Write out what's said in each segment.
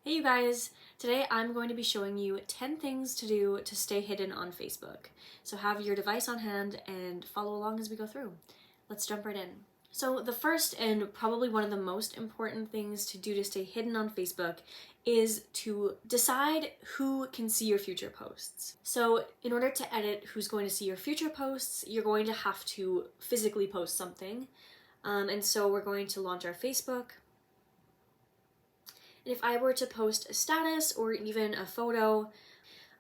Hey you guys! Today I'm going to be showing you 10 things to do to stay hidden on Facebook. So have your device on hand and follow along as we go through. Let's jump right in. So the first and probably one of the most important things to do to stay hidden on Facebook is to decide who can see your future posts. So in order to edit who's going to see your future posts, you're going to have to physically post something. And so we're going to launch our Facebook. And if I were to post a status or even a photo,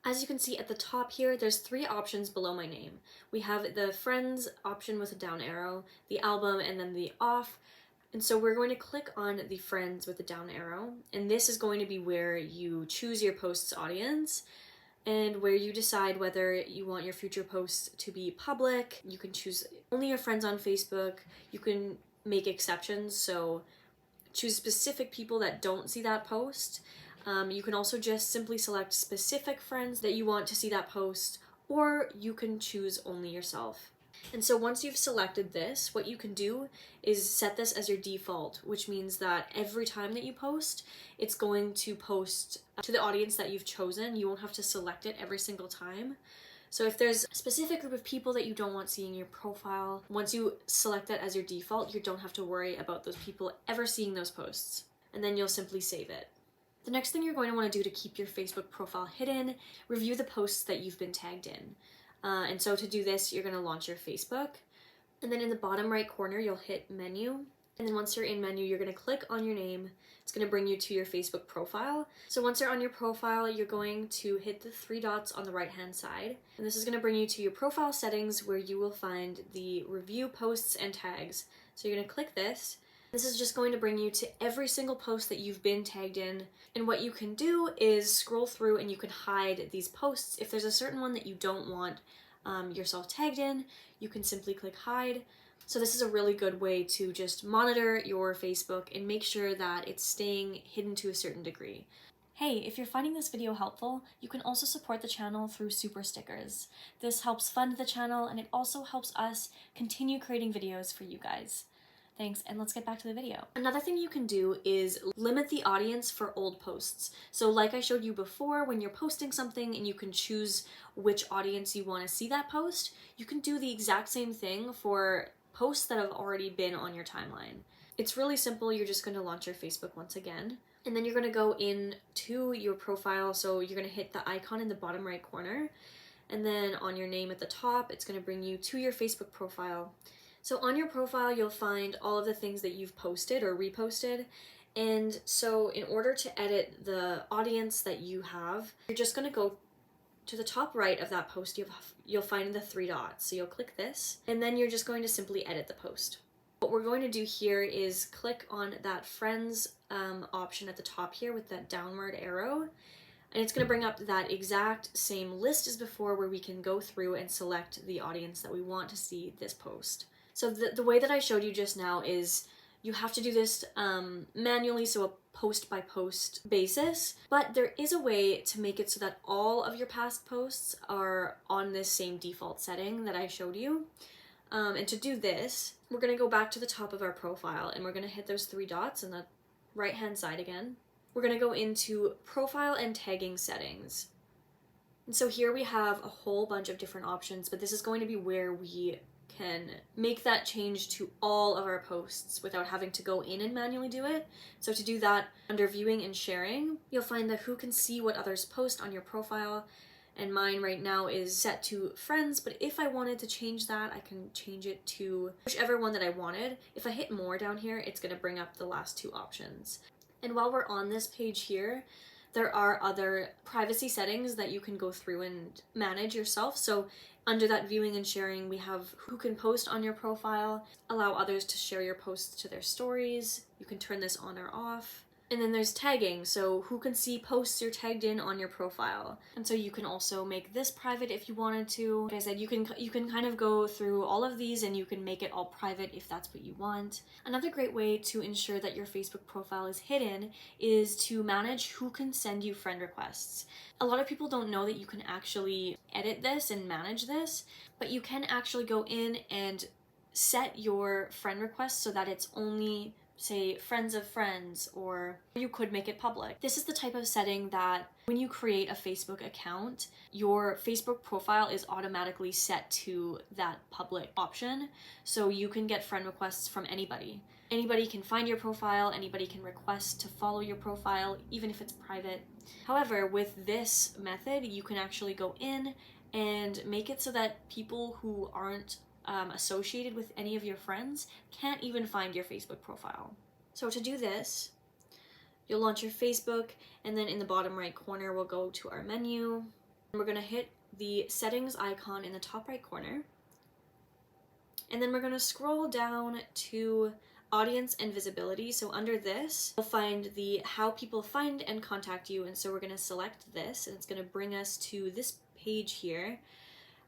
as you can see at the top here, there's three options below my name. We have the friends option with a down arrow, the album, and then the off. And so we're going to click on the friends with the down arrow, and this is going to be where you choose your post's audience and where you decide whether you want your future posts to be public. You can choose only your friends on Facebook. You can make exceptions, so choose specific people that don't see that post. You can also just simply select specific friends that you want to see that post, or you can choose only yourself. And so once you've selected this, what you can do is set this as your default, which means that every time that you post, it's going to post to the audience that you've chosen. You won't have to select it every single time. So if there's a specific group of people that you don't want seeing your profile, once you select that as your default, you don't have to worry about those people ever seeing those posts. And then you'll simply save it. The next thing you're going to want to do to keep your Facebook profile hidden, review the posts that you've been tagged in. And so to do this, you're going to launch your Facebook. And then in the bottom right corner, you'll hit menu. And then once you're in menu, you're going to click on your name. It's going to bring you to your Facebook profile. So once you're on your profile, you're going to hit the three dots on the right hand side. And this is going to bring you to your profile settings where you will find the review posts and tags. So you're going to click this. This is just going to bring you to every single post that you've been tagged in. And what you can do is scroll through and you can hide these posts. If there's a certain one that you don't want yourself tagged in, you can simply click hide. So this is a really good way to just monitor your Facebook and make sure that it's staying hidden to a certain degree. Hey, if you're finding this video helpful, you can also support the channel through super stickers. This helps fund the channel and it also helps us continue creating videos for you guys. Thanks, and let's get back to the video. Another thing you can do is limit the audience for old posts. So like I showed you before, when you're posting something and you can choose which audience you want to see that post, you can do the exact same thing for posts that have already been on your timeline. It's really simple. You're just going to launch your Facebook once again. And then you're going to go into your profile. So you're going to hit the icon in the bottom right corner. And then on your name at the top, it's going to bring you to your Facebook profile. So on your profile, you'll find all of the things that you've posted or reposted. And so in order to edit the audience that you have, you're just going to go to the top right of that post. You'll find the three dots. So you'll click this, and then you're just going to simply edit the post. What we're going to do here is click on that friends option at the top here with that downward arrow. And it's going to bring up that exact same list as before where we can go through and select the audience that we want to see this post. So the way that I showed you just now is you have to do this manually, so a post by post basis, but there is a way to make it so that all of your past posts are on this same default setting that I showed you. And to do this, we're going to go back to the top of our profile and we're going to hit those three dots on the right hand side again. We're going to go into profile and tagging settings. And so here we have a whole bunch of different options, but this is going to be where we can make that change to all of our posts without having to go in and manually do it. So to do that, under viewing and sharing, you'll find the who can see what others post on your profile, and mine right now is set to friends, but if I wanted to change that, I can change it to whichever one that I wanted. If I hit more down here, it's going to bring up the last two options. And while we're on this page here, there are other privacy settings that you can go through and manage yourself. So under that viewing and sharing, we have who can post on your profile, allow others to share your posts to their stories. You can turn this on or off. And then there's tagging, so who can see posts you're tagged in on your profile. And so you can also make this private if you wanted to. Like I said, you can kind of go through all of these and you can make it all private if that's what you want. Another great way to ensure that your Facebook profile is hidden is to manage who can send you friend requests. A lot of people don't know that you can actually edit this and manage this, but you can actually go in and set your friend requests so that it's only say friends of friends, or you could make it public. This is the type of setting that when you create a Facebook account, your Facebook profile is automatically set to that public option, so you can get friend requests from anybody. Anybody can find your profile, anybody can request to follow your profile, even if it's private. However, with this method, you can actually go in and make it so that people who aren't associated with any of your friends can't even find your Facebook profile. So to do this, you'll launch your Facebook, and then in the bottom right corner, we'll go to our menu. We're gonna hit the settings icon in the top right corner. And then we're gonna scroll down to audience and visibility. So under this, you'll find the how people find and contact you. And so we're gonna select this, and it's gonna bring us to this page here.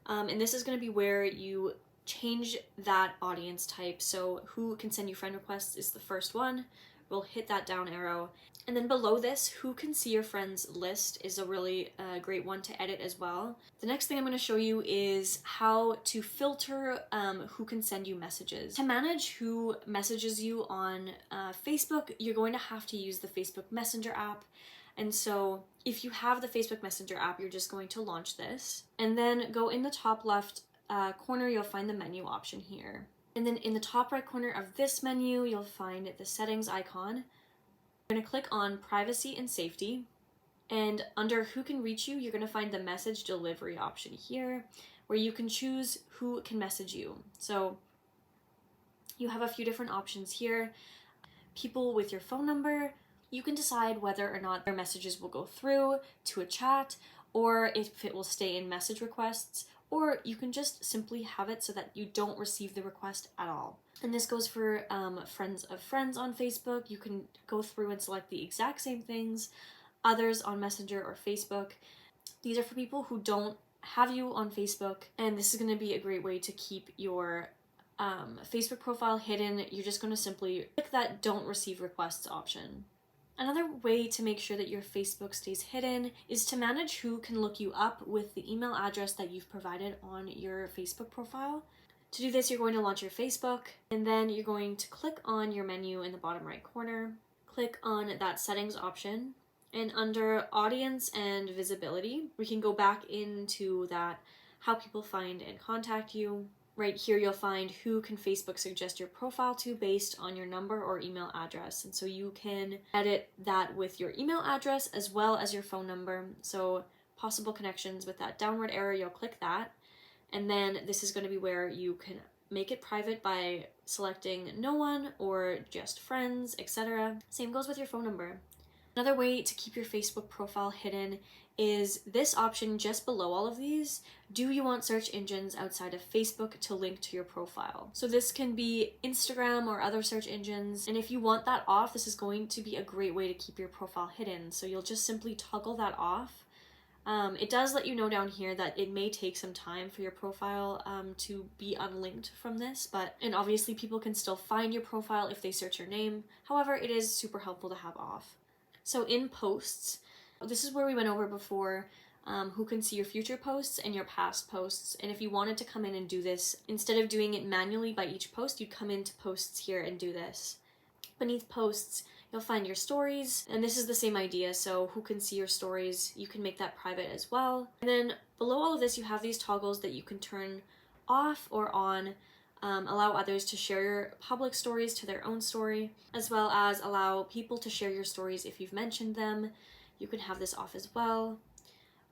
And this is gonna be where you change that audience type. So who can send you friend requests is the first one. We'll hit that down arrow. And then below this, who can see your friends list is a really great one to edit as well. The next thing I'm going to show you is how to filter who can send you messages. To manage who messages you on Facebook, you're going to have to use the Facebook Messenger app. And so if you have the Facebook Messenger app, you're just going to launch this. And then go in the top left corner, you'll find the menu option here. And then in the top right corner of this menu, you'll find the settings icon. You're going to click on privacy and safety. And under who can reach you, you're going to find the message delivery option here, where you can choose who can message you. So you have a few different options here. People with your phone number, you can decide whether or not their messages will go through to a chat, or if it will stay in message requests, or you can just simply have it so that you don't receive the request at all. And this goes for friends of friends on Facebook. You can go through and select the exact same things. Others on Messenger or Facebook. These are for people who don't have you on Facebook, and this is going to be a great way to keep your Facebook profile hidden. You're just going to simply click that don't receive requests option. Another way to make sure that your Facebook stays hidden is to manage who can look you up with the email address that you've provided on your Facebook profile. To do this, you're going to launch your Facebook, and then you're going to click on your menu in the bottom right corner, click on that settings option, and under audience and visibility, we can go back into that how people find and contact you. Right here, you'll find who can Facebook suggest your profile to based on your number or email address. And so you can edit that with your email address as well as your phone number. So possible connections with that downward arrow, you'll click that. And then this is going to be where you can make it private by selecting no one or just friends, etc. Same goes with your phone number. Another way to keep your Facebook profile hidden is this option just below all of these. Do you want search engines outside of Facebook to link to your profile? So this can be Instagram or other search engines. And if you want that off, this is going to be a great way to keep your profile hidden. So you'll just simply toggle that off. It does let you know down here that it may take some time for your profile to be unlinked from this, and obviously people can still find your profile if they search your name. However, it is super helpful to have off. So in posts, this is where we went over before, who can see your future posts and your past posts. And if you wanted to come in and do this, instead of doing it manually by each post, you'd come into posts here and do this. Beneath posts, you'll find your stories, and this is the same idea. So who can see your stories, you can make that private as well. And then below all of this, you have these toggles that you can turn off or on. Allow others to share your public stories to their own story, as well as allow people to share your stories if you've mentioned them. You can have this off as well.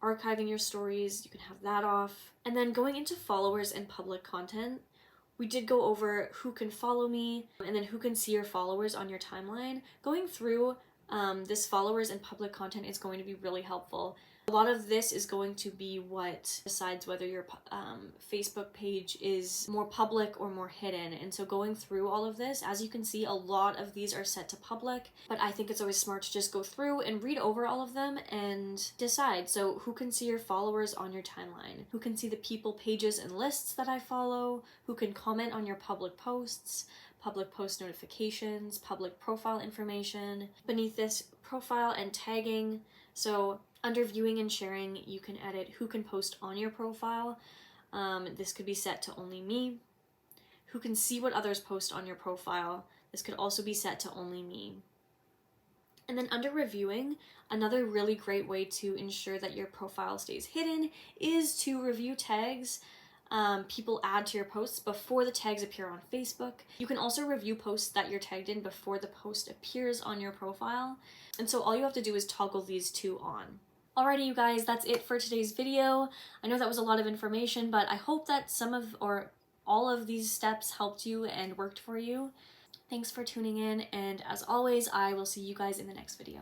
Archiving your stories, you can have that off. And then going into followers and public content, we did go over who can follow me and then who can see your followers on your timeline. Going through this followers and public content is going to be really helpful. A lot of this is going to be what decides whether your Facebook page is more public or more hidden. And so going through all of this, as you can see, a lot of these are set to public, but I think it's always smart to just go through and read over all of them and decide. So who can see your followers on your timeline? Who can see the people, pages, and lists that I follow? Who can comment on your public posts? Public post notifications, public profile information. Beneath this, profile and tagging. So under viewing and sharing, you can edit who can post on your profile. This could be set to only me. Who can see what others post on your profile. This could also be set to only me. And then under reviewing, another really great way to ensure that your profile stays hidden is to review tags people add to your posts before the tags appear on Facebook. You can also review posts that you're tagged in before the post appears on your profile. And so all you have to do is toggle these two on. Alrighty, you guys, that's it for today's video. I know that was a lot of information, but I hope that some of or all of these steps helped you and worked for you. Thanks for tuning in, and as always, I will see you guys in the next video.